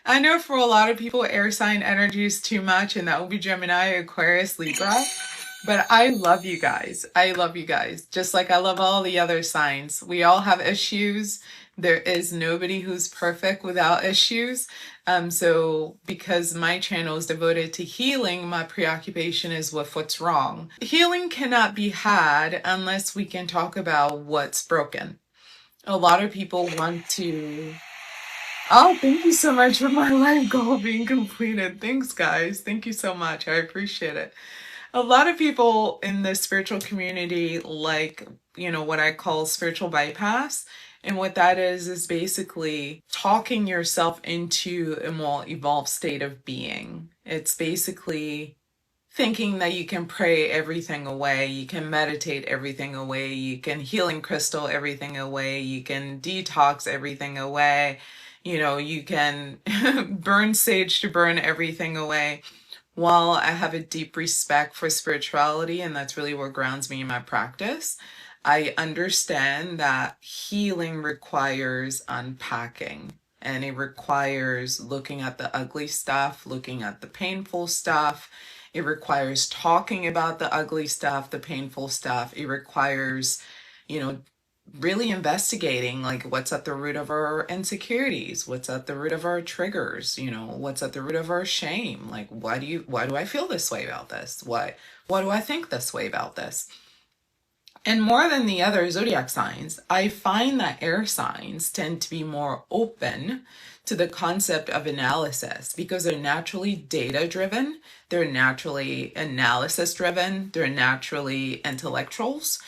I know for a lot of people, air sign energy is too much, and that will be Gemini, Aquarius, Libra. But I love you guys. I love you guys. Just like I love all the other signs. We all have issues. There is nobody who's perfect without issues. So because my channel is devoted to healing, my preoccupation is with what's wrong. Healing cannot be had unless we can talk about what's broken. A lot of people want to. Oh, thank you so much for my life goal being completed. Thanks, guys. Thank you so much. I appreciate it. A lot of people in the spiritual community like, what I call spiritual bypass. And what that is basically talking yourself into a more evolved state of being. It's basically thinking that you can pray everything away, you can meditate everything away, you can healing crystal everything away, you can detox everything away, you can burn sage to burn everything away. While I have a deep respect for spirituality, and that's really what grounds me in my practice, I understand that healing requires unpacking. And it requires looking at the ugly stuff, looking at the painful stuff. It requires talking about the ugly stuff, the painful stuff. It requires, really investigating like what's at the root of our insecurities, what's at the root of our triggers, what's at the root of our shame. Like why do I feel this way about this? Why do I think this way about this? And more than the other zodiac signs, I find that air signs tend to be more open to the concept of analysis because they're naturally data driven, they're naturally analysis driven, they're naturally intellectuals.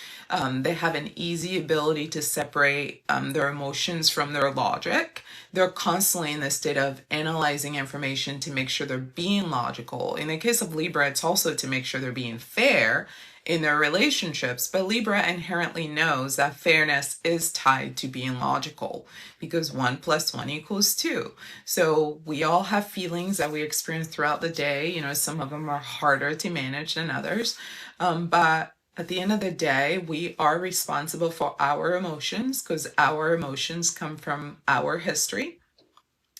They have an easy ability to separate their emotions from their logic. They're constantly in the state of analyzing information to make sure they're being logical. In the case of Libra, it's also to make sure they're being fair in their relationships, but Libra inherently knows that fairness is tied to being logical because 1 + 1 = 2. So we all have feelings that we experience throughout the day. Some of them are harder to manage than others, but at the end of the day, we are responsible for our emotions because our emotions come from our history,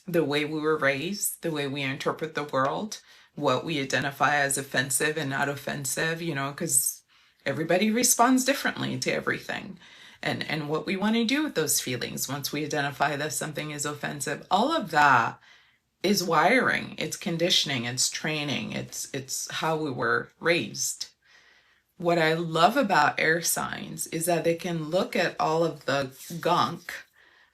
the way we were raised, the way we interpret the world, what we identify as offensive and not offensive, because everybody responds differently to everything. And what we want to do with those feelings once we identify that something is offensive, all of that is wiring, it's conditioning, it's training, it's how we were raised. What I love about air signs is that they can look at all of the gunk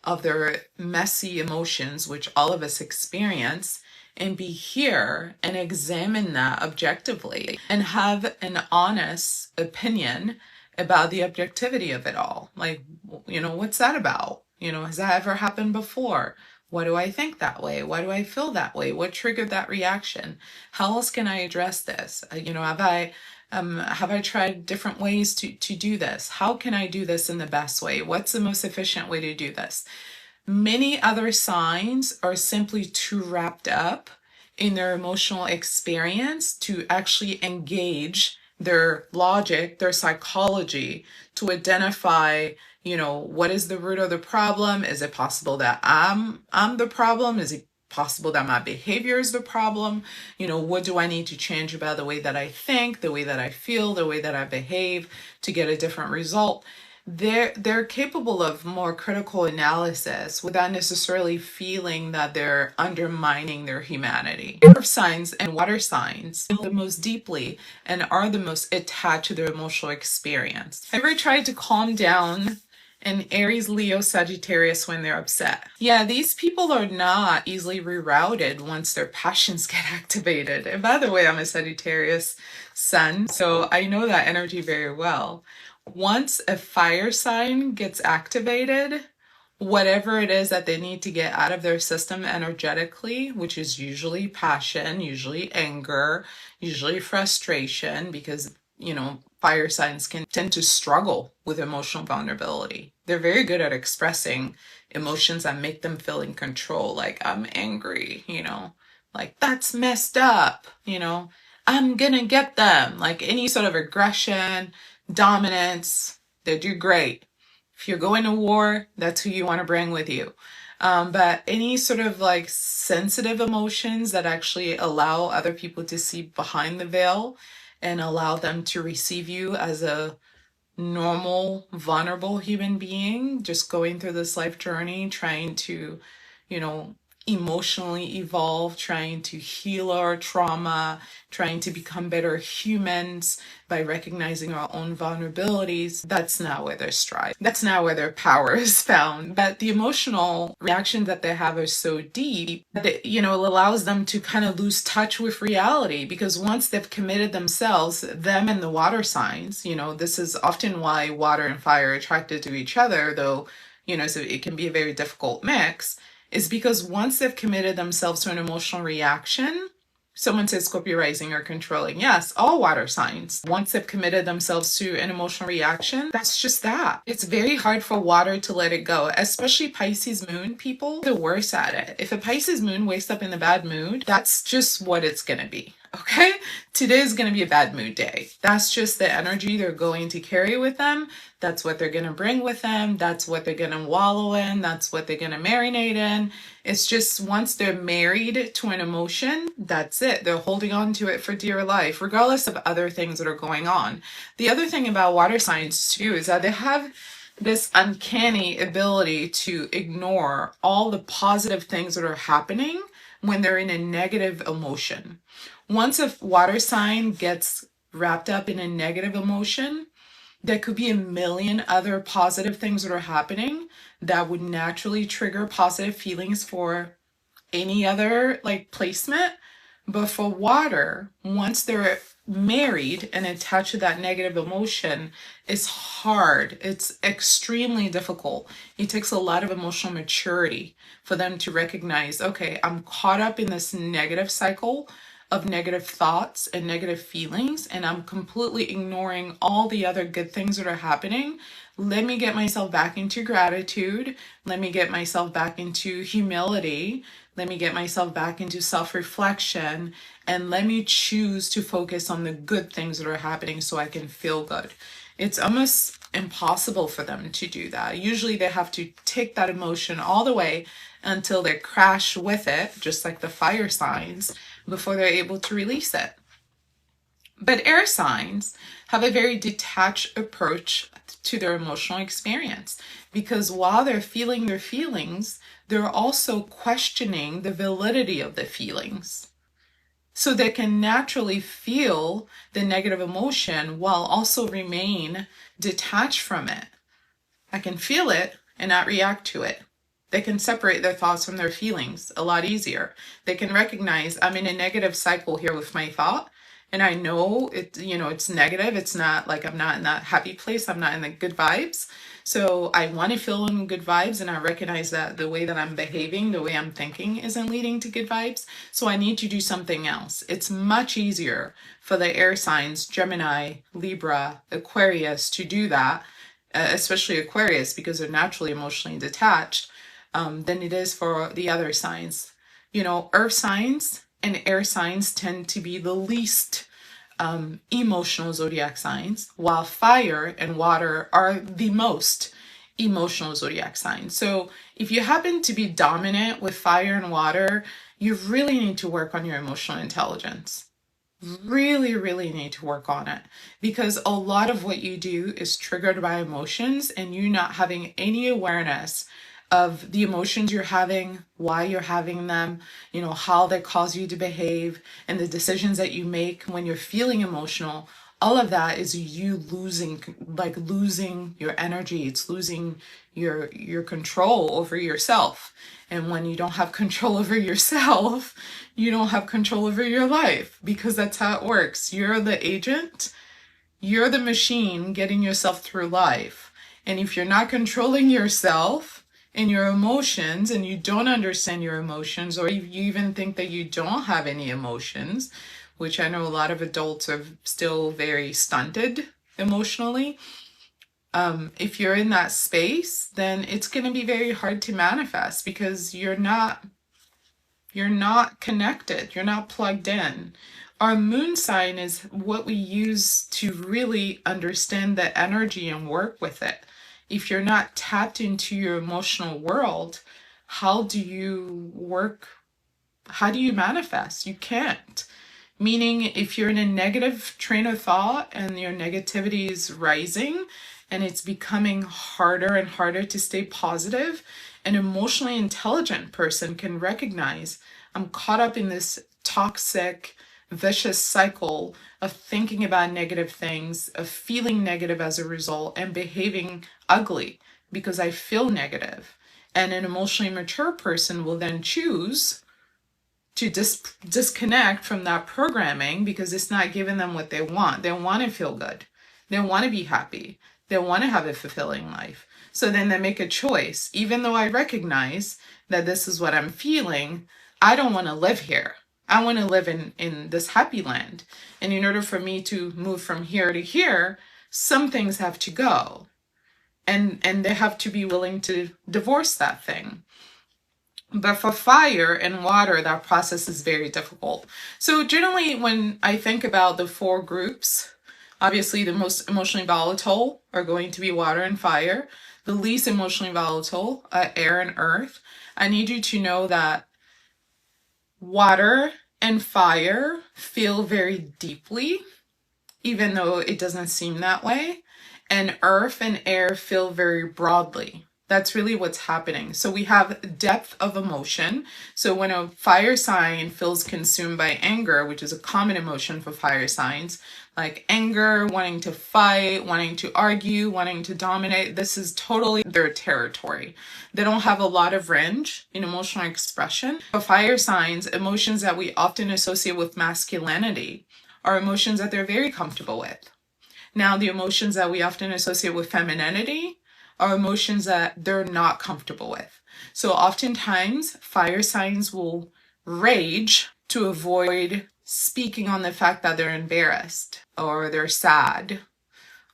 of their messy emotions, which all of us experience, and be here and examine that objectively and have an honest opinion about the objectivity of it all. Like, what's that about? Has that ever happened before? Why do I think that way? Why do I feel that way? What triggered that reaction? How else can I address this? Have I tried different ways to do this? How can I do this in the best way? What's the most efficient way to do this? Many other signs are simply too wrapped up in their emotional experience to actually engage their logic, their psychology, to identify, what is the root of the problem? Is it possible that I'm the problem? Is it possible that my behavior is the problem? What do I need to change about the way that I think, the way that I feel, the way that I behave to get a different result? They're capable of more critical analysis without necessarily feeling that they're undermining their humanity. Earth signs and water signs feel the most deeply and are the most attached to their emotional experience. Have you ever tried to calm down an Aries, Leo, Sagittarius when they're upset? Yeah, these people are not easily rerouted once their passions get activated. And by the way, I'm a Sagittarius sun, so I know that energy very well. Once a fire sign gets activated, whatever it is that they need to get out of their system energetically, which is usually passion, usually anger, usually frustration, because, fire signs can tend to struggle with emotional vulnerability. They're very good at expressing emotions that make them feel in control, like I'm angry, like that's messed up, I'm gonna get them, like any sort of aggression, dominance, they do great. If you're going to war, that's who you want to bring with you. But any sort of like sensitive emotions that actually allow other people to see behind the veil and allow them to receive you as a normal, vulnerable human being, just going through this life journey, trying to, you know, emotionally evolve, trying to heal our trauma, trying to become better humans by recognizing our own vulnerabilities. That's not where their strive. That's not where their power is found. But the emotional reactions that they have are so deep that it, it allows them to kind of lose touch with reality, because once they've committed themselves, them and the water signs, this is often why water and fire are attracted to each other, though, so it can be a very difficult mix, is because once they've committed themselves to an emotional reaction, someone says Scorpio rising or controlling. Yes, all water signs. Once they've committed themselves to an emotional reaction, that's just that. It's very hard for water to let it go, especially Pisces moon people. They're worse at it. If a Pisces moon wakes up in a bad mood, that's just what it's going to be. Okay? Today is going to be a bad mood day. That's just the energy they're going to carry with them. That's what they're going to bring with them. That's what they're going to wallow in. That's what they're going to marinate in. It's just once they're married to an emotion, that's it. They're holding on to it for dear life, regardless of other things that are going on. The other thing about water signs too is that they have this uncanny ability to ignore all the positive things that are happening when they're in a negative emotion. Once a water sign gets wrapped up in a negative emotion, there could be a million other positive things that are happening that would naturally trigger positive feelings for any other like placement. But for water, once they're married and attached to that negative emotion, it's hard. It's extremely difficult. It takes a lot of emotional maturity for them to recognize, okay, I'm caught up in this negative cycle of negative thoughts and negative feelings, and I'm completely ignoring all the other good things that are happening. Let me get myself back into gratitude. Let me get myself back into humility. Let me get myself back into self-reflection, and let me choose to focus on the good things that are happening so I can feel good. It's almost impossible for them to do that. Usually they have to take that emotion all the way until they crash with it, just like the fire signs, before they're able to release it. But air signs have a very detached approach to their emotional experience, because while they're feeling their feelings, they're also questioning the validity of the feelings. So they can naturally feel the negative emotion while also remain detached from it. I can feel it and not react to it. They can separate their thoughts from their feelings a lot easier. They can recognize I'm in a negative cycle here with my thought, and I know it, it's negative. It's not like I'm not in that happy place. I'm not in the good vibes. So I want to feel in good vibes, and I recognize that the way that I'm behaving, the way I'm thinking isn't leading to good vibes. So I need to do something else. It's much easier for the air signs, Gemini, Libra, Aquarius, to do that, especially Aquarius, because they're naturally emotionally detached, than it is for the other signs. Earth signs and air signs tend to be the least emotional zodiac signs, while fire and water are the most emotional zodiac signs. So if you happen to be dominant with fire and water, you really need to work on your emotional intelligence. Really, really need to work on it, because a lot of what you do is triggered by emotions, and you not having any awareness of the emotions you're having, why you're having them, how they cause you to behave, and the decisions that you make when you're feeling emotional. All of that is you losing your energy. It's losing your control over yourself. And when you don't have control over yourself, you don't have control over your life, because that's how it works. You're the agent, you're the machine getting yourself through life. And if you're not controlling yourself and your emotions, and you don't understand your emotions, or you even think that you don't have any emotions, which I know a lot of adults are still very stunted emotionally. If you're in that space, then it's going to be very hard to manifest, because you're not connected. You're not plugged in. Our moon sign is what we use to really understand the energy and work with it. If you're not tapped into your emotional world, how do you work? How do you manifest? You can't. Meaning, if you're in a negative train of thought and your negativity is rising and it's becoming harder and harder to stay positive, an emotionally intelligent person can recognize, I'm caught up in this toxic, vicious cycle of thinking about negative things, of feeling negative as a result, and behaving ugly because I feel negative. And an emotionally mature person will then choose to disconnect from that programming because it's not giving them what they want. They want to feel good. They want to be happy. They want to have a fulfilling life. So then they make a choice. Even though I recognize that this is what I'm feeling, I don't want to live here. I want to live in this happy land. And in order for me to move from here to here, some things have to go. And they have to be willing to divorce that thing. But for fire and water, that process is very difficult. So generally, when I think about the four groups, obviously the most emotionally volatile are going to be water and fire. The least emotionally volatile, air and earth. I need you to know that water and fire feel very deeply, even though it doesn't seem that way. And earth and air feel very broadly. That's really what's happening. So we have depth of emotion. So when a fire sign feels consumed by anger, which is a common emotion for fire signs, like anger, wanting to fight, wanting to argue, wanting to dominate, this is totally their territory. They don't have a lot of range in emotional expression. For fire signs, emotions that we often associate with masculinity are emotions that they're very comfortable with. Now, the emotions that we often associate with femininity are emotions that they're not comfortable with. So oftentimes, fire signs will rage to avoid speaking on the fact that they're embarrassed or they're sad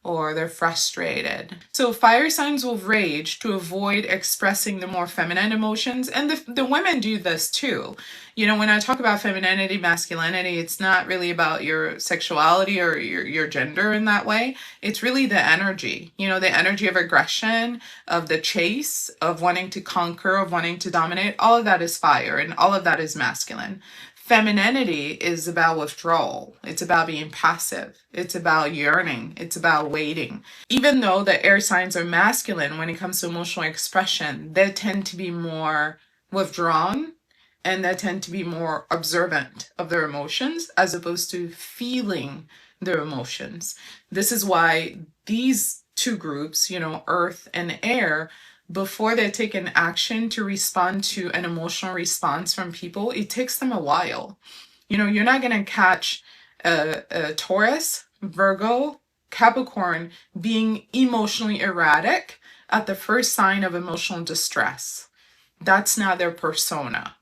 or they're frustrated. So fire signs will rage to avoid expressing the more feminine emotions. And the women do this too. You know, when I talk about femininity, masculinity, it's not really about your sexuality or your gender in that way. It's really the energy, you know, the energy of aggression, of the chase, of wanting to conquer, of wanting to dominate. All of that is fire and all of that is masculine. Femininity is about withdrawal. It's about being passive. It's about yearning. It's about waiting. Even though the air signs are masculine when it comes to emotional expression, they tend to be more withdrawn and they tend to be more observant of their emotions as opposed to feeling their emotions. This is why these two groups, you know, earth and air, before they take an action to respond to an emotional response from people, it takes them a while. You know, you're not going to catch a Taurus, Virgo, Capricorn being emotionally erratic at the first sign of emotional distress. That's not their persona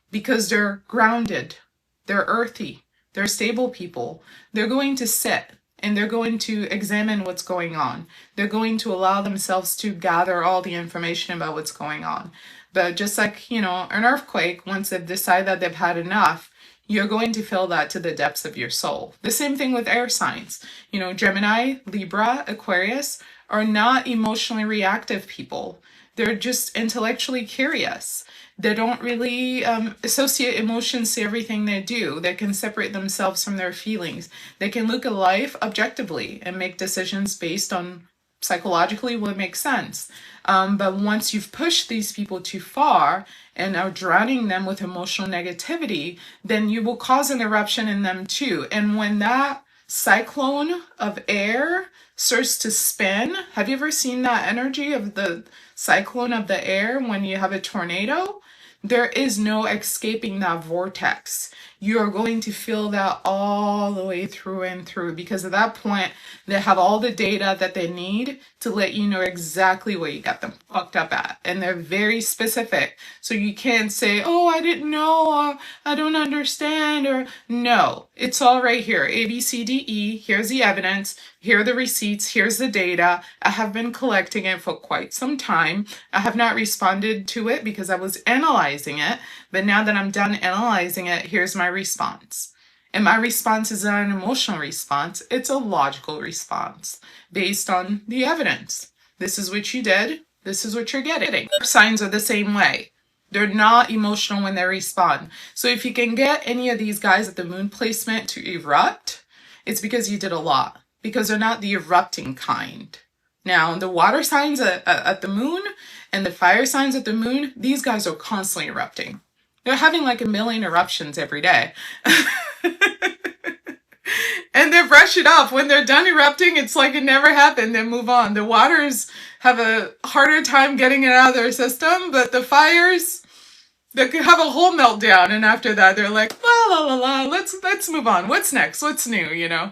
because they're grounded, they're earthy, they're stable people. They're going to sit and they're going to examine what's going on. They're going to allow themselves to gather all the information about what's going on. But just like, you know, an earthquake, once they've decided that they've had enough, you're going to feel that to the depths of your soul. The same thing with air signs. You know, Gemini, Libra, Aquarius are not emotionally reactive people. They're just intellectually curious. They don't really associate emotions to everything they do. They can separate themselves from their feelings. They can look at life objectively and make decisions based on psychologically what makes sense. But once you've pushed these people too far and are drowning them with emotional negativity, then you will cause an eruption in them too. And when that cyclone of air starts to spin, have you ever seen that energy of the cyclone of the air when you have a tornado? There is no escaping that vortex. You are going to feel that all the way through and through because at that point, they have all the data that they need to let you know exactly where you got them fucked up at. And they're very specific. So you can't say, oh, I didn't know, or I don't understand, or no, it's all right here. A, B, C, D, E, here's the evidence, here are the receipts, here's the data. I have been collecting it for quite some time. I have not responded to it because I was analyzing it. But now that I'm done analyzing it, here's my response. And my response is not an emotional response. It's a logical response based on the evidence. This is what you did. This is what you're getting. Signs are the same way. They're not emotional when they respond. So if you can get any of these guys at the moon placement to erupt, it's because you did a lot, because they're not the erupting kind. Now, the water signs at the moon and the fire signs at the moon, these guys are constantly erupting. They're having like 1 million eruptions every day. And they brush it off. When they're done erupting, it's like it never happened. They move on. The waters have a harder time getting it out of their system, but the fires, they could have a whole meltdown, and after that, they're like, la la la la. Let's move on. What's next? What's new? You know.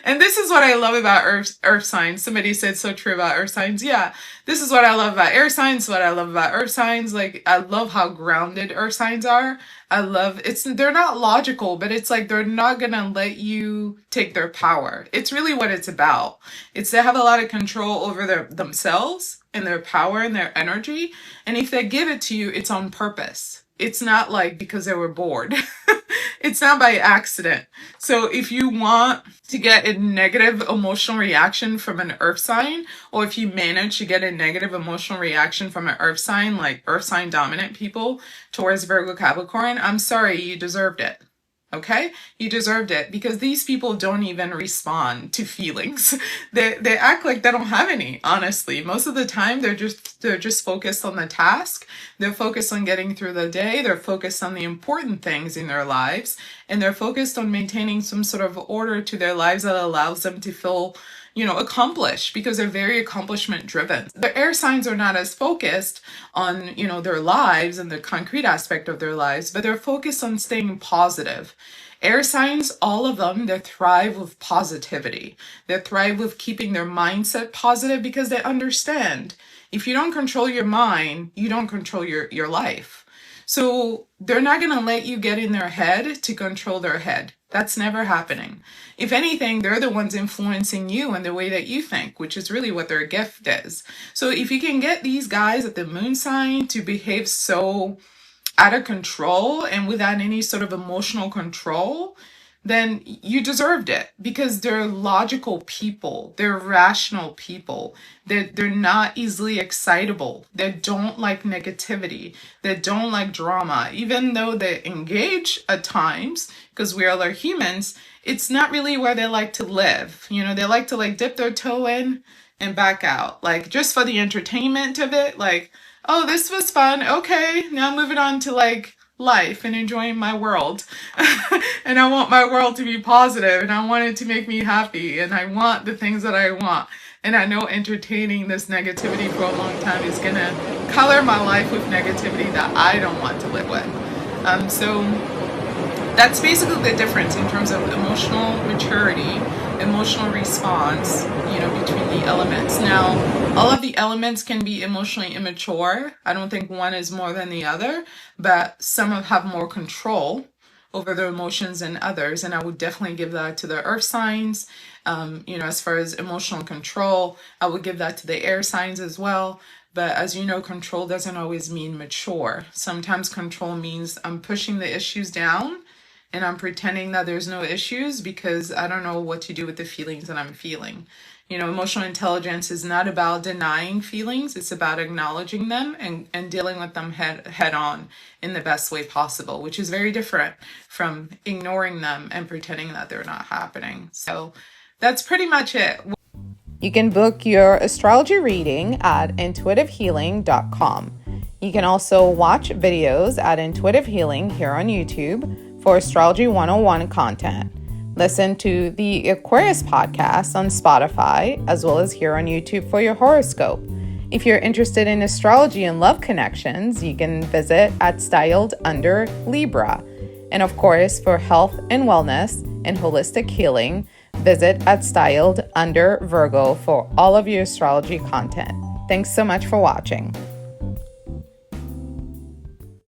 And this is what I love about earth signs. Somebody said so true about earth signs. Yeah, this is what I love about air signs. What I love about earth signs. Like, I love how grounded earth signs are. I love they're not logical, but it's like they're not gonna let you take their power. It's really what it's about. It's they have a lot of control over themselves and their power and their energy. And if they give it to you, it's on purpose. It's not like because they were bored. It's not by accident. So if you want to get a negative emotional reaction from an earth sign, or if you manage to get a negative emotional reaction from an earth sign, like earth sign dominant people towards Virgo Capricorn, I'm sorry, you deserved it. Okay? You deserved it, because these people don't even respond to feelings. They act like they don't have any, honestly. Most of the time they're just focused on the task. They're focused on getting through the day. They're focused on the important things in their lives, and they're focused on maintaining some sort of order to their lives that allows them to feel, you know, accomplished, because they're very accomplishment driven. The air signs are not as focused on, you know, their lives and the concrete aspect of their lives, but they're focused on staying positive. Air signs, all of them, they thrive with positivity. They thrive with keeping their mindset positive, because they understand if you don't control your mind, you don't control your life. So they're not going to let you get in their head to control their head. That's never happening. If anything, they're the ones influencing you in the way that you think, which is really what their gift is. So if you can get these guys at the moon sign to behave so out of control and without any sort of emotional control, then you deserved it, because they're logical people. They're rational people. They're not easily excitable. They don't like negativity. They don't like drama. Even though they engage at times, because we all are humans, it's not really where they like to live. You know, they like to like dip their toe in and back out, like just for the entertainment of it. Like, oh, this was fun. Okay, now moving on to like life and enjoying my world. And I want my world to be positive, and I want it to make me happy, and I want the things that I want. And I know entertaining this negativity for a long time is gonna color my life with negativity that I don't want to live with. So that's basically the difference in terms of emotional maturity, emotional response, you know, between the elements. Now, all of the elements can be emotionally immature. I don't think one is more than the other, but some have more control over their emotions than others. And I would definitely give that to the earth signs. You know, as far as emotional control, I would give that to the air signs as well. But as you know, control doesn't always mean mature. Sometimes control means I'm pushing the issues down and I'm pretending that there's no issues because I don't know what to do with the feelings that I'm feeling. You know, emotional intelligence is not about denying feelings. It's about acknowledging them and dealing with them head on in the best way possible, which is very different from ignoring them and pretending that they're not happening. So that's pretty much it. You can book your astrology reading at intuitivehealing.com. You can also watch videos at Intuitive Healing here on YouTube for Astrology 101 content. Listen to the Aquarius podcast on Spotify, as well as here on YouTube for your horoscope. If you're interested in astrology and love connections, you can visit at Styled Under Libra. And of course, for health and wellness and holistic healing, visit at Styled Under Virgo for all of your astrology content. Thanks so much for watching.